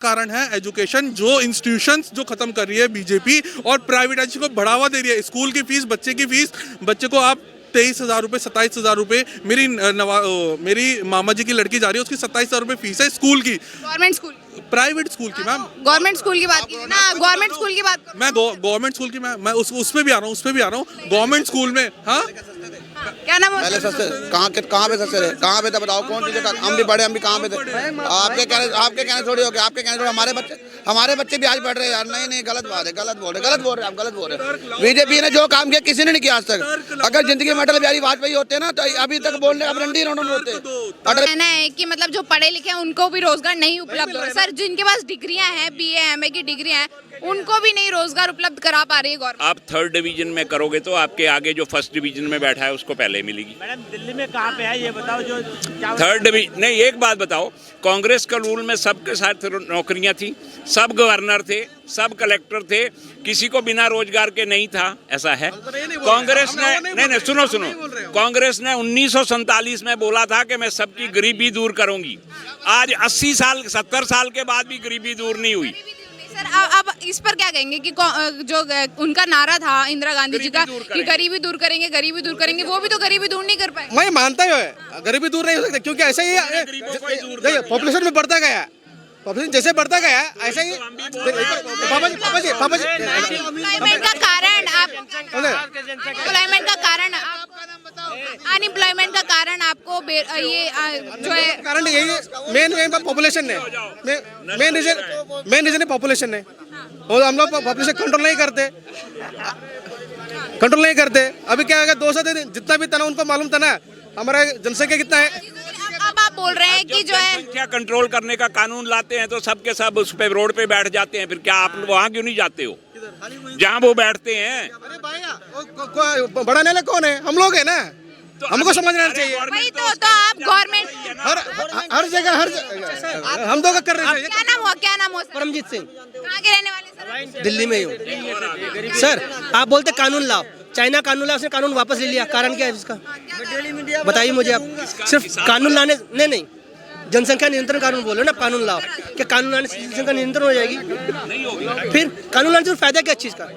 कारण है एजुकेशन, जो इंस्टीट्यूशंस जो खत्म कर रही है बीजेपी और प्राइवेटाइजेशन को बढ़ावा दे रही है। स्कूल की फीस, बच्चे की फीस, बच्चे को आप 23,000 रुपये, 27,000 रुपये, मेरी मामा जी की लड़की जा रही है, उसकी 27,000 रुपये फीस है स्कूल की, गवर्नमेंट स्कूल, प्राइवेट स्कूल की। मैम गवर्नमेंट स्कूल की बात कीजिए ना, गवर्नमेंट स्कूल की बात। मैं गवर्नमेंट स्कूल की मैं उस पे भी आ रहा हूँ गवर्नमेंट स्कूल में। हाँ, क्या नाम है? पहले सस्ते कहाँ पे सस्ते रहे, कहाँ पे थे बताओ, कौन सी जगह? हम भी पढ़े, हम भी कहाँ पे थे? आपके कहने थोड़ी हो गया, आपके कहने थोड़ी, हमारे बच्चे भी आज पढ़ रहे हैं यार। नहीं गलत बात है, गलत बोल रहे आप, गलत बोल रहे हैं। बीजेपी ने जो काम किया किसी ने नहीं किया आज तक। अगर जिंदगी में अटल बिहारी वाजपेयी होते ना तो अभी तक बोलने अब रंडी रोड होते। कहना है कि मतलब जो पढ़े लिखे हैं उनको भी रोजगार नहीं उपलब्ध हो रहा। सर, जिनके पास डिग्रियां हैं, BA MA की डिग्रियां हैं, उनको भी नहीं रोजगार उपलब्ध करा पा रही है गवर्नमेंट। आप थर्ड डिवीजन में करोगे तो आपके आगे जो फर्स्ट डिवीजन में बैठा है उसको पहले मिलेगी। मैडम दिल्ली में कहाँ पे है ये बताओ, जो थर्ड डिवीजन नहीं, एक बात बताओ, कांग्रेस का रूल में सबके साथ नौकरियां थी, सब गवर्नर थे, सब कलेक्टर थे, किसी को बिना रोजगार के नहीं था, ऐसा है? कांग्रेस ने नहीं सुनो कांग्रेस ने 1947 में बोला था कि मैं सबकी गरीबी दूर करूंगी। आज 80 साल 70 साल के बाद भी गरीबी दूर नहीं हुई। सर, अब इस पर क्या कहेंगे कि जो उनका नारा था इंदिरा गांधी जी का कि गरीबी दूर करेंगे, वो भी तो गरीबी दूर नहीं कर पाए। मैं मानता ही है गरीबी दूर नहीं हो सकती, क्योंकि ऐसे ही पॉपुलेशन में बढ़ता गया, पॉपुलेशन जैसे बढ़ता गया ऐसे ही। पापा जी अनएम्प्लॉयमेंट का कारण अनएम्प्लॉयमेंट का कारण आपको ये जो है कारण यही है, मेन पॉपुलेशन है, मेन रीजन है पॉपुलेशन है। और हम लोग पॉपुलेशन कंट्रोल नहीं करते। अभी क्या होगा, 200 जितना भी था ना, उनको मालूम था ना हमारा जनसंख्या कितना है। अब आप बोल रहे हैं कि जो है क्या कंट्रोल करने का कानून लाते हैं तो सबके सब उस पे रोड पे बैठ जाते हैं, फिर क्या आप वहाँ क्यों नहीं जाते हो जहाँ वो बैठते हैं? अरे भैया बढ़ाने वाले कौन है? हम लोग है ना, तो हमको समझना चाहिए। वही तो आप गवर्नमेंट हर जगह हम लोग कर रहे हैं। क्या नाम हो? परमजीत सिंह, कहाँ के रहने वाले सर? दिल्ली में ही हूँ। सर, आप बोलते कानून लाओ, चाइना कानून लाओ, उसने कानून वापस ले लिया, कारण क्या है इसका? बताइए मुझे आप। सिर्फ कानून लाने नहीं, जनसंख्या नियंत्रण कानून बोलो ना, कानून लाओ। क्या कानून लाने से जनसंख्या नियंत्रण हो जाएगी? फिर कानून लाने से फायदा क्या चीज का?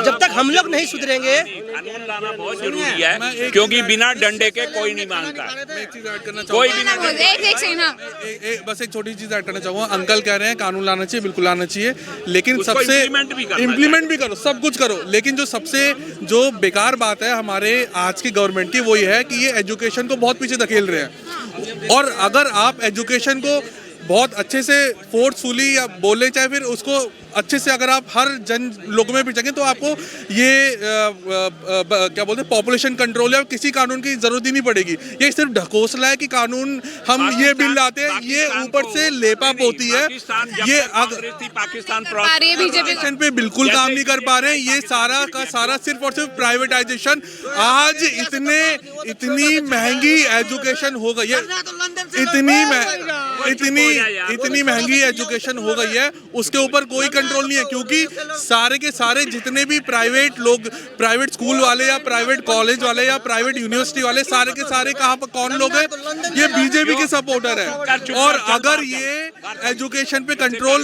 जब तक हम लोग नहीं सुधरेंगे। कानून लाना बहुत जरूरी है, क्योंकि बिना डंडे के कोई नहीं मांगता। मैं एक चीज ऐड करना कोई चाहूँगा, बस एक छोटी चीज ऐड करना चाहूँगा। अंकल कह रहे हैं कानून लाना चाहिए, बिल्कुल लाना चाहिए, लेकिन सबसे इम्प्लीमेंट भी करो, सब कुछ करो। लेकिन जो बेकार बात है हमारे आज की गवर्नमेंट की, वो ये है कि ये एजुकेशन को बहुत पीछे धकेल रहे हैं। और अगर आप एजुकेशन को बहुत अच्छे से फोर्सफुली या बोले, चाहे फिर उसको अच्छे से अगर आप हर जन लोगों में पिटाएंगे तो आपको ये क्या बोलते हैं, पॉपुलेशन कंट्रोल या किसी कानून की जरूरत ही नहीं पड़ेगी। ये सिर्फ ढकोसला है कि कानून हम ये बिल लाते हैं, ये ऊपर से लेपा पोती है। ये पाकिस्तान प्राइवेटाइजेशन पे बिल्कुल काम नहीं कर पा रहे हैं। ये सारा का सारा सिर्फ और सिर्फ प्राइवेटाइजेशन। आज इतनी महंगी एजुकेशन हो गई है, इतनी महंगी एजुकेशन हो गई है, उसके ऊपर कोई कंट्रोल नहीं है। क्योंकि सारे के सारे जितने भी प्राइवेट लोग, प्राइवेट स्कूल वाले या प्राइवेट कॉलेज वाले या प्राइवेट यूनिवर्सिटी वाले, सारे के सारे कहाँ पर कौन लोग हैं? ये बीजेपी के सपोर्टर है। और अगर ये एजुकेशन पे कंट्रोल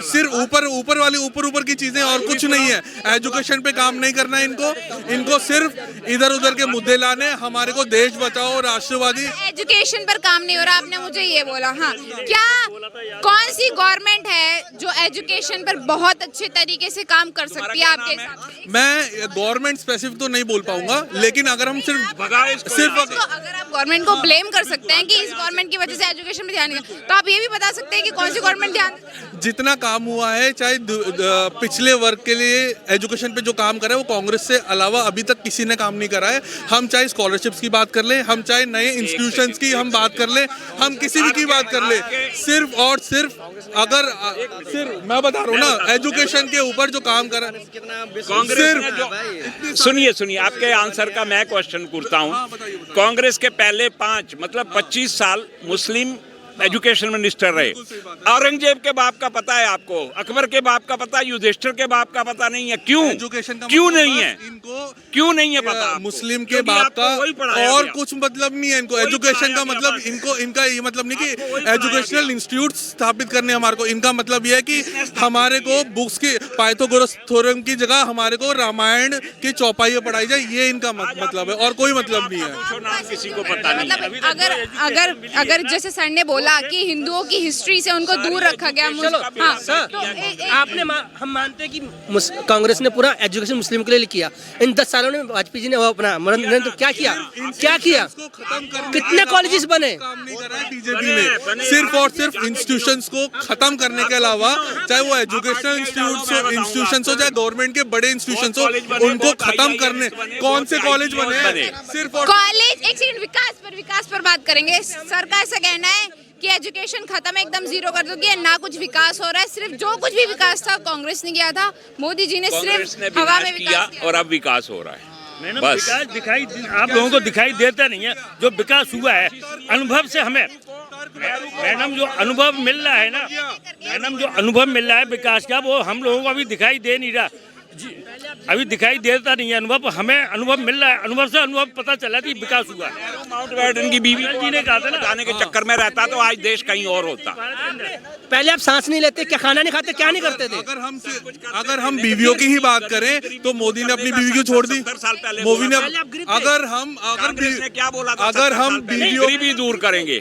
सिर्फ ऊपर की चीजें और कुछ नहीं है, एजुकेशन पे काम नहीं करना है इनको सिर्फ इधर उधर के मुद्दे लाने। हमारे को देश बचाओ, राष्ट्रवादी। एजुकेशन पर काम नहीं हो रहा, आपने मुझे ये बोला। हाँ, क्या कौन सी गवर्नमेंट है जो एजुकेशन पर बहुत अच्छे तरीके से काम कर सकती है आपके हिसाब से? मैं गवर्नमेंट स्पेसिफिक तो नहीं बोल पाऊंगा, लेकिन अगर हम सिर्फ अगर आप गवर्नमेंट को ब्लेम कर सकते हैं कि इस गवर्नमेंट की वजह से एजुकेशन में ध्यान नहीं, तो आप ये भी बता सकते हैं कि कौन सी गवर्नमेंट ध्यान। जितना काम हुआ है, चाहे पिछले वर्ग के लिए एजुकेशन पे जो काम करा है, वो कांग्रेस से अलावा अभी तक किसी ने काम नहीं करा है। हम चाहे स्कॉलरशिप्स की बात कर ले, हम चाहे नए इंस्टीट्यूशंस की हम बात कर ले, हम किसी भी की बात कर ले, सिर्फ और सिर्फ अगर सिर्फ मैं बता रहा हूँ ना, एजुकेशन के ऊपर जो काम करा कांग्रेस। सुनिए आपके आंसर का मैं क्वेश्चन करता हूँ। कांग्रेस के पहले 25 साल मुस्लिम एजुकेशन मिनिस्टर रहे। औरंगजेब के बाप का पता है आपको, अकबर के बाप का पता, युधिष्ठिर के बाप का पता नहीं है। क्यों? एजुकेशन का क्यों मतलब नहीं है? इनको क्यों नहीं है पता आपको? मुस्लिम के क्योंकि बाप आपको का वही पढ़ाया और गया। कुछ मतलब नहीं है इनको। एजुकेशन का मतलब इनको, इनका ये मतलब नहीं कि एजुकेशनल इंस्टीट्यूट स्थापित करने हमारे को। इनका मतलब ये है कि हमारे को बुक्स की पाइथागोरस थ्योरम की जगह हमारे को रामायण की चौपाइयाँ पढ़ाई जाए, ये इनका मतलब है और कोई मतलब नहीं है। पूछो नाम किसी को पता नहीं है। मतलब अगर अगर जैसे सर ने बोला कि हिंदुओं की हिस्ट्री से उनको दूर रखा गया, हाँ, सर तो आपने हम मानते हैं कि कांग्रेस ने पूरा एजुकेशन मुस्लिम के लिए किया। इन 10 सालों में वाजपेयी जी ने वो अपना मनोरंजन क्या किया, क्या किया? कितने कॉलेजेस बने? काम नहीं कर रहा है बीजेपी ने, सिर्फ और सिर्फ इंस्टीट्यूशंस को खत्म करने के अलावा, चाहे वो एजुकेशनल इंस्टीट्यूशंस हो चाहे गवर्नमेंट के बड़े इंस्टीट्यूशंस हो, उनको खत्म करने। कौन से कॉलेज बने? सिर्फ और कॉलेज, एक सेकंड, विकास पर बात करेंगे। सर का ऐसा कहना है कि एजुकेशन खत्म, एकदम जीरो कर दोगे, ना कुछ विकास हो रहा है। सिर्फ जो कुछ भी विकास था कांग्रेस ने किया था, मोदी जी ने कांग्रेस ने सिर्फ हवा में विनाश किया विकास किया। और अब विकास हो रहा है। मैडम, बस। विकास दिखाई आप लोगों को दिखाई देता नहीं है। जो विकास हुआ है अनुभव से हमें, मैडम जो अनुभव मिल रहा है ना, मैडम जो अनुभव मिल रहा है विकास का, वो हम लोगों को अभी दिखाई दे नहीं रहा जी, अभी दिखाई देता नहीं है अनुभव। हमें अनुभव मिल रहा है, अनुभव से अनुभव पता चला कि विकास हुआ। माउंटबेटन की बीवी जी ने कहा था ना, जाने के चक्कर में रहता तो आज देश कहीं और होता। पहले आप सांस नहीं लेते, क्या खाना नहीं खाते, क्या नहीं करते थे? अगर हम बीवियों की ही बात करें तो मोदी ने अपनी बीवी क्यों छोड़ दी? 70 साल पहले मोदी ने, बोला था। कांग्रेस ने क्या बोला था? अगर 70 हम साल पहले? बीवियों, गरीबी दूर करेंगे।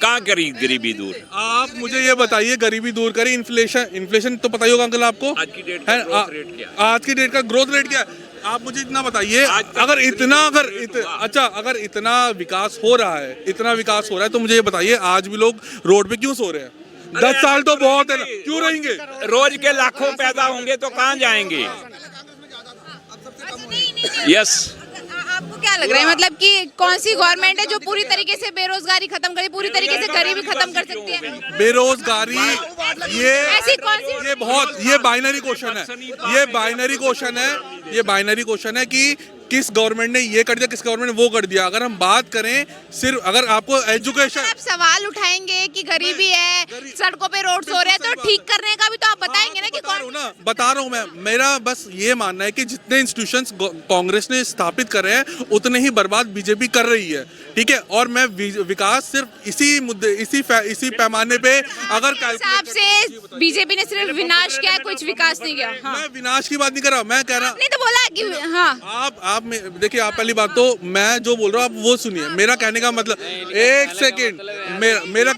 कहाँ गरीबी दूर? आप मुझे ये बताइए, गरीबी दूर करें, इन्फ्लेशन तो पता ही होगा अंकल आपको। आज की डेट का ग्रोथ रेट क्या है? आज की डेट का ग्रोथ रेट क्या है? आप मुझे इतना बताइए, अगर इतना विकास हो रहा है, तो मुझे ये बताइए आज भी लोग रोड पे क्यों सो रहे हैं? 10 साल तो बहुत है ना, क्यों रहेंगे? रोज के लाखों पैदा होंगे तो कहाँ जाएंगे? यस। आपको क्या लग रहा है, मतलब कि कौन सी गवर्नमेंट है जो पूरी तरीके से बेरोजगारी खत्म करे, पूरी तरीके से गरीबी खत्म कर सकती है? बेरोजगारी, ऐसी कौन सी? ये बाइनरी क्वेश्चन है कि किस गवर्नमेंट ने ये कर दिया, किस गवर्नमेंट ने वो कर दिया। अगर हम बात करें सिर्फ, अगर आपको एजुकेशन, आप सवाल उठाएंगे कि गरीबी है, सड़कों पे रोड्स हो रहे हैं, तो ठीक करने का भी तो आप बताएंगे ना कि बता रहा हूँ मैं। मेरा बस ये मानना है कि जितने इंस्टीट्यूशंस कांग्रेस ने स्थापित कर रहे हैं उतने ही बर्बाद बीजेपी कर रही है, ठीक है। और मैं विकास सिर्फ इसी मुद्दे, इसी पैमाने पे अगर हिसाब से बीजेपी ने सिर्फ विनाश किया है, कुछ विकास नहीं किया। हाँ। मैं विनाश की बात नहीं कर रहा, मैं कह रहा, आपने तो बोला कि हाँ, आप देखिए, आप पहली बात तो मैं जो बोल रहा हूँ आप वो सुनिए। मेरा कहने का मतलब, एक सेकेंड, मेरा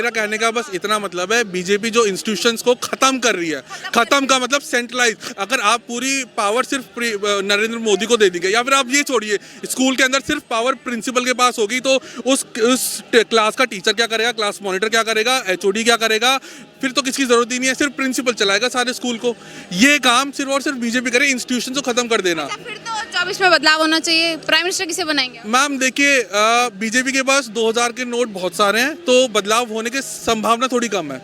कहने का बस इतना मतलब है, बीजेपी जो इंस्टीट्यूशंस को खत्म कर रही है, खत्म का मतलब सेंट्रलाइज। अगर आप पूरी पावर सिर्फ नरेंद्र मोदी को दे दी गई, या फिर आप ये छोड़िए, स्कूल के अंदर सिर्फ पावर प्रिंसिपल के पास होगी, तो उस क्लास का टीचर क्या करेगा, क्लास मॉनिटर क्या करेगा, एचओडी क्या करेगा? फिर तो किसकी जरूरत ही नहीं है, सिर्फ प्रिंसिपल चलाएगा सारे स्कूल को। ये काम सिर्फ और सिर्फ बीजेपी करे, इंस्टीट्यूशन को खत्म कर देना। फिर तो 24 में बदलाव होना चाहिए। प्राइम मिनिस्टर किसे बनाएंगे? मैम देखिए, बीजेपी के पास 2000 के नोट बहुत सारे हैं, तो बदलाव होने की संभावना थोड़ी कम है,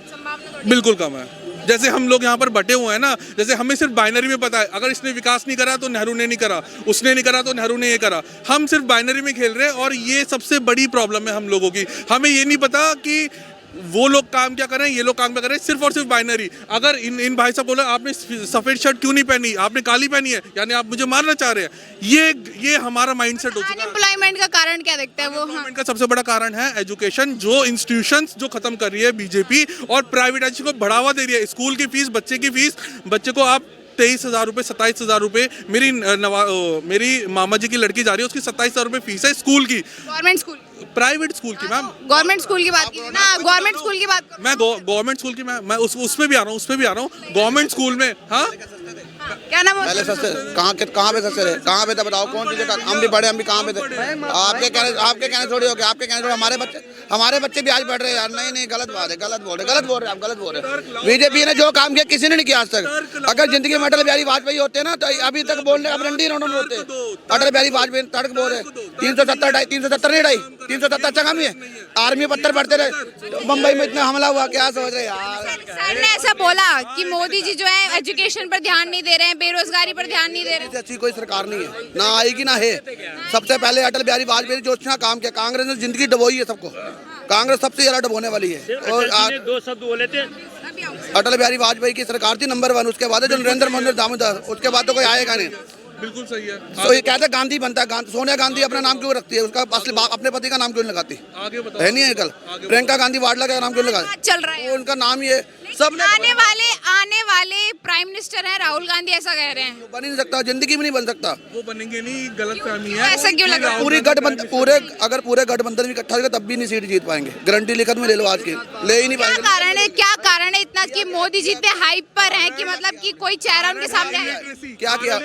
बिल्कुल कम है। जैसे हम लोग यहाँ पर बटे हुए हैं ना, जैसे हमें सिर्फ बाइनरी में पता है, अगर इसने विकास नहीं करा तो नेहरू ने नहीं करा, उसने नहीं करा तो नेहरू ने ये करा। हम सिर्फ बाइनरी में खेल रहे हैं और ये सबसे बड़ी प्रॉब्लम है हम लोगों की। हमें ये नहीं पता कि वो लोग काम क्या कर रहे हैं, ये लोग काम क्या कर रहे हैं, सिर्फ और सिर्फ बाइनरी। अगर इन भाई साहब बोला आपने सफेद शर्ट क्यों नहीं पहनी, आपने काली पहनी है, यानी आप मुझे मारना चाह रहे हैं। ये हमारा माइंडसेट हो चुका है। अनएम्प्लॉयमेंट का कारण क्या देखते हैं वो? अनएम्प्लॉयमेंट का सबसे बड़ा कारण है एजुकेशन, जो इंस्टीट्यूशंस जो खत्म कर रही है बीजेपी और प्राइवेटाइजेशन को बढ़ावा दे रही है। स्कूल की फीस, बच्चे को आप 23,000 रुपये, 27,000 रुपये, मेरी मामा जी की लड़की जा रही है, उसकी 27,000 रुपये फीस है स्कूल की, गवर्नमेंट स्कूल, प्राइवेट स्कूल की। मैम गवर्नमेंट स्कूल की बात कीजिए ना, गवर्नमेंट स्कूल की बात। मैं गवर्नमेंट स्कूल की, मैं उस पे भी आ रहा हूँ, गवर्नमेंट स्कूल में। हाँ, क्या नाम है? पहले सस्ते कहाँ पे सस्ते रहे, कहाँ पे थे बताओ, कौन सी जगह? हम भी पढ़े, हम भी कहाँ पे थे? आपके कहने थोड़ी हो गया, आपके कहने थोड़ी, हमारे बच्चे भी आज पढ़ रहे हैं यार। नहीं, गलत बात है, गलत बोल रहे हैं। बीजेपी ने जो काम किया किसी ने नहीं किया आज तक। अगर जिंदगी में अटल बिहारी वाजपेयी होते ना, तो अभी तक बोल रहे, अब रंडी रोडन होते। अटल बिहारी वाजपेयी तड़क बोल रहे, 370 नहीं ढाई, 370 अच्छा काम ही है। आर्मी पत्थर पड़ते रहे, मुंबई में इतना हमला हुआ, क्या समझ रहे यार? सर ने ऐसा बोला कि मोदी जी जो है एजुकेशन पर ध्यान नहीं दे रहे हैं, बेरोजगारी पर ध्यान नहीं दे रहे हैं। अच्छी कोई सरकार नहीं है, ना आएगी ना है। सबसे पहले अटल बिहारी वाजपेयी जो अच्छा काम किया, कांग्रेस ने जिंदगी डबोई है सबको। कांग्रेस सबसे ज्यादा डुबोने वाली है। और अटल जी ने 2 शब्द बोले थे, अटल बिहारी वाजपेयी की सरकार थी नंबर 1, उसके बाद है जो नरेंद्र मोदी दामोदर, उसके बाद तो कोई आएगा नहीं। बिल्कुल सही है। तो ये कहते हैं गांधी बनता है, सोनिया गांधी अपना नाम क्यों रखती है, उसका असली अपने पति का नाम क्यों नहीं लगाती आगे बताओ। है नहीं है कल प्रियंका गांधी वाड्रा का नाम क्यों लगाती, चल रहा है। वो उनका नाम ही है। सब आने वाले प्राइम मिनिस्टर हैं राहुल गांधी, ऐसा कह रहे हैं। बन ही नहीं सकता, जिंदगी में नहीं बन सकता। वो बनेंगे नहीं, गलत फहमी है। ऐसा क्यों लग रहा है? पूरी गठबंधन अगर पूरे गठबंधन भी इकट्ठा होगा तब भी नहीं सीट जीत पाएंगे, गारंटी लिखत में ले लो, आज की ले ही नहीं क्या पाएंगे। कारण है इतना कि मोदी जी इतने हाइप पर हैं कि मतलब कि कोई चेहरा उनके सामने है? क्या किया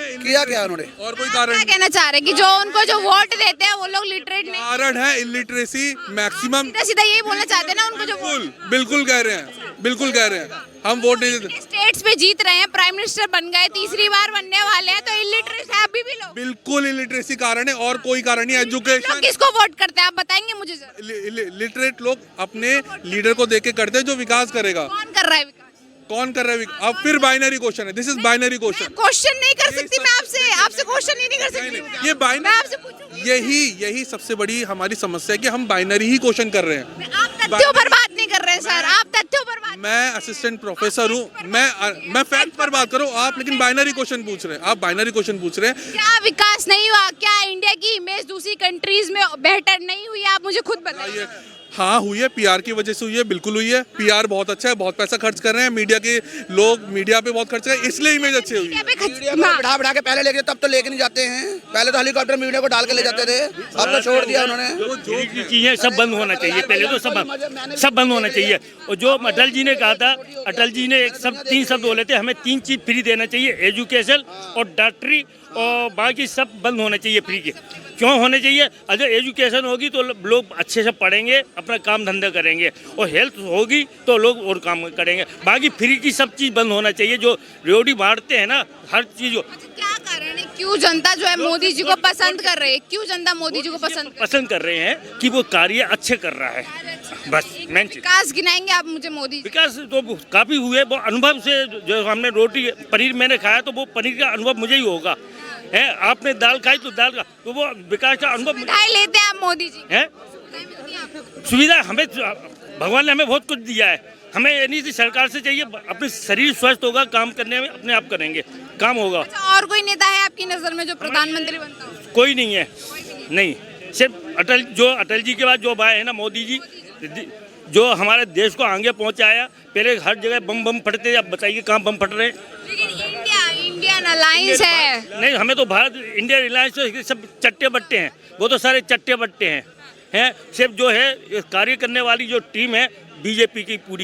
उन्होंने? और कोई क्या कारण कहना चाह रहे हैं कि जो उनको जो वोट देते हैं वो लोग लिटरेट नहीं? कारण है इलिटरेसी मैक्सिमम। सीधा यही बोलना चाहते हैं ना उनको जो वोट बिल्कुल कह रहे हैं, बिल्कुल कह रहे हैं, हम वोट नहीं देते। स्टेट्स पे जीत रहे हैं, प्राइम मिनिस्टर बन गए, तीसरी बार बनने वाले हैं, तो इलिटरेट है अभी भी लोग। बिल्कुल इलिटरेसी कारण है और कोई कारण नहीं। लोग एजुकेशन, किसको वोट करते हैं आप बताएंगे मुझे जरा? लिटरेट लोग अपने लीडर को देख के करते हैं जो विकास करेगा। कौन कर रहा है विकास? कौन कर रहा है? अब फिर बाइनरी क्वेश्चन है, this is binary question. Question नहीं कर सकती मैं आपसे क्वेश्चन ही नहीं कर सकती। ये मैं आपसे पूछूं। यही सबसे बड़ी हमारी समस्या है कि हम बाइनरी ही क्वेश्चन कर रहे हैं। आप तथ्यों पर बात नहीं कर रहे हैं सर, आप तथ्यों पर बात। मैं असिस्टेंट प्रोफेसर हूँ, मैं फैक्ट पर बात करूँ, आप लेकिन बाइनरी क्वेश्चन पूछ रहे हैं। आप बाइनरी क्वेश्चन पूछ रहे हैं। क्या विकास नहीं हुआ? क्या इंडिया की इमेज दूसरी कंट्रीज में बेहतर नहीं हुई? आप मुझे खुद बताइए। हाँ हुई है, पीआर की वजह से हुई है, बिल्कुल हुई है। पीआर बहुत अच्छा है, बहुत पैसा खर्च कर रहे हैं, मीडिया के लोग मीडिया पे बहुत खर्च कर रहे हैं, इसलिए इमेज अच्छी हुई है। मीडिया को बिठा के पहले लेके, तब तो लेके नहीं जाते हैं। पहले तो हेलीकॉप्टर मीडिया को डाल के ले जाते थे, अब तो छोड़ दिया उन्होंने। जो चीजें सब बंद होना चाहिए, पहले तो सब बंद होना चाहिए। और जो अटल जी ने कहा था, अटल जी ने 3 शब्द बोले थे, हमें 3 चीज फ्री देना चाहिए, एजुकेशन और डॉक्टरी और बाकी सब बंद होने चाहिए फ्री के। क्यों होने चाहिए? अगर एजुकेशन होगी तो लोग अच्छे से पढ़ेंगे, अपना काम धंधा करेंगे, और हेल्थ होगी तो लोग और काम करेंगे। बाकी फ्री की सब चीज़ बंद होना चाहिए। जो रोटी बांटते हैं ना, हर चीज़। क्या कारण है क्यों जनता जो है मोदी जी को पसंद कर रही है? क्यों जनता मोदी जी को पसंद कर रहे हैं कि वो कार्य अच्छे कर रहा है, बस मेन चीज। विकास गिनाएंगे आप मुझे मोदी? विकास तो काफ़ी हुए, वो अनुभव से। जो हमने रोटी पनीर मैंने खाया तो वो पनीर का अनुभव मुझे ही होगा है। आपने दाल खाई तो दाल का, तो वो विकास का अनुभव लेते हैं आप मोदी जी है। सुविधा हमें भगवान ने हमें बहुत कुछ दिया है, हमें ये नहीं सरकार से चाहिए। अपने शरीर स्वस्थ होगा, काम करने में अपने आप करेंगे, काम होगा। अच्छा, और कोई नेता है आपकी नजर में जो प्रधानमंत्री बनता हो? कोई नहीं है, नहीं। सिर्फ अटल जी के बाद जो आए हैं ना, मोदी जी, जो हमारे देश को आगे पहुंचाया। पहले हर जगह बम फटते, अब बताइए कहाँ बम फट रहे हैं? इंडियन अलायंस है। नहीं, हमें तो भारत इंडियन अलायंस तो सब चट्टे बट्टे हैं, वो तो सारे चट्टे बट्टे हैं। सिर्फ जो है कार्य करने वाली जो टीम है बीजेपी की पूरी।